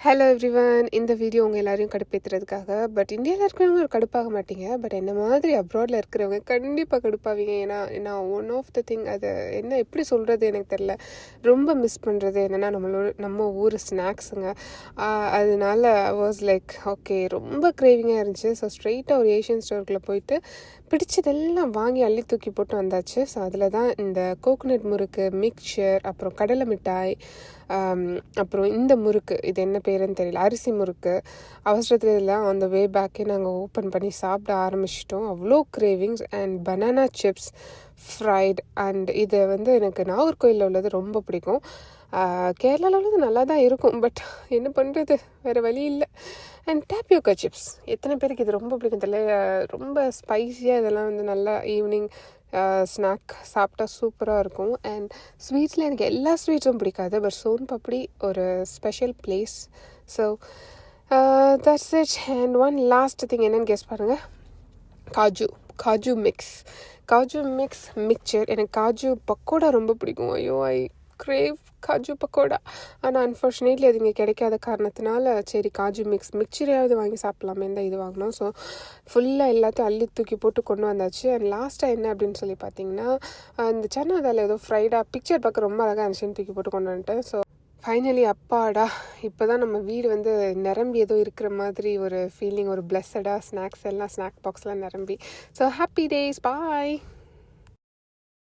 Hello everyone. இந்த video உங்கள் எல்லாரையும் கடுப்பேற்றுறதுக்காக. பட் இந்தியாவில் இருக்கிறவங்க கடுப்பாக மாட்டீங்க. பட் என்ன மாதிரி அப்ராடில் இருக்கிறவங்க கண்டிப்பாக கடுப்பாவீங்க. ஏன்னா நான் ஒன் ஆஃப் த திங் அதை என்ன எப்படி சொல்கிறது எனக்கு தெரில. ரொம்ப மிஸ் பண்ணுறது என்னென்னா நம்ம ஊர் ஸ்நாக்ஸுங்க. அதனால வாஸ் லைக் ஓகே, ரொம்ப கிரேவிங்காக இருந்துச்சு. ஸோ ஸ்ட்ரெயிட்டாக ஒரு ஏஷியன் ஸ்டோருக்குள்ளே போயிட்டு பிடிச்சதெல்லாம் வாங்கி அள்ளி தூக்கி போட்டு வந்தாச்சு. ஸோ அதில் தான் இந்த கோகோனட் முறுக்கு, மிக்சர், அப்புறம் கடலை மிட்டாய், அப்புறம் இந்த முறுக்கு, இது என்ன பேருன்னு தெரியல, அரிசி முறுக்கு. அவசரத்தில் இதெல்லாம் அந்த வே பேக்கே நாங்கள் ஓப்பன் பண்ணி சாப்பிட ஆரம்பிச்சிட்டோம். அவ்வளோ cravings. And banana chips fried. And இது எனக்கு நாகர்கோயிலில் உள்ளது ரொம்ப பிடிக்கும். கேரளாவில் உள்ளது நல்லா தான் இருக்கும். பட் என்ன பண்ணுறது, வேறு வழி இல்லை. அண்ட் டேப்பியோக்கா சிப்ஸ், எத்தனை பேருக்கு இது ரொம்ப பிடிக்கும் தெரியல. ரொம்ப ஸ்பைஸியாக இதெல்லாம் நல்லா ஈவினிங் ஸ்நாக் சாப்பிட்டா சூப்பராக இருக்கும். அண்ட் ஸ்வீட்ஸில் எனக்கு எல்லா ஸ்வீட்ஸும் பிடிக்காது. பட் சோன் பப்படி ஒரு special place. So that's it. And one last thing என்னென்னு கெஸ் பாருங்கள். Kaju mix mixture. எனக்கு காஜு பக்கோடா ரொம்ப பிடிக்கும். ஐயோ, ஐ கிரேவ் காஜு பக்கோடா. ஆனால் அன்ஃபார்ச்சுனேட்லி அது இங்கே கிடைக்காத காரணத்தினால சரி காஜு மிக்சரையாவது வாங்கி சாப்பிட்லாமே தான் இது வாங்கினோம். ஸோ ஃபுல்லாக எல்லாத்தையும் அள்ளி தூக்கி போட்டு கொண்டு வந்தாச்சு. அண்ட் லாஸ்ட்டாக என்ன அப்படின்னு சொல்லி பார்த்தீங்கன்னா, இந்த சன்னாதால் ஏதோ ஃப்ரைடாக பிக்சர் பார்க்க ரொம்ப அழகாக இருந்துச்சுன்னு தூக்கி போட்டு கொண்டு வந்துட்டேன். ஸோ ஃபைனலி அப்பாடா, இப்போ தான் நம்ம வீடு நிரம்பி ஏதோ இருக்கிற மாதிரி ஒரு ஃபீலிங், ஒரு பிளஸடாக ஸ்நாக்ஸ் எல்லாம், ஸ்நாக் பாக்ஸ்லாம் நிரம்பி. ஸோ ஹாப்பி டேஸ், பாய்.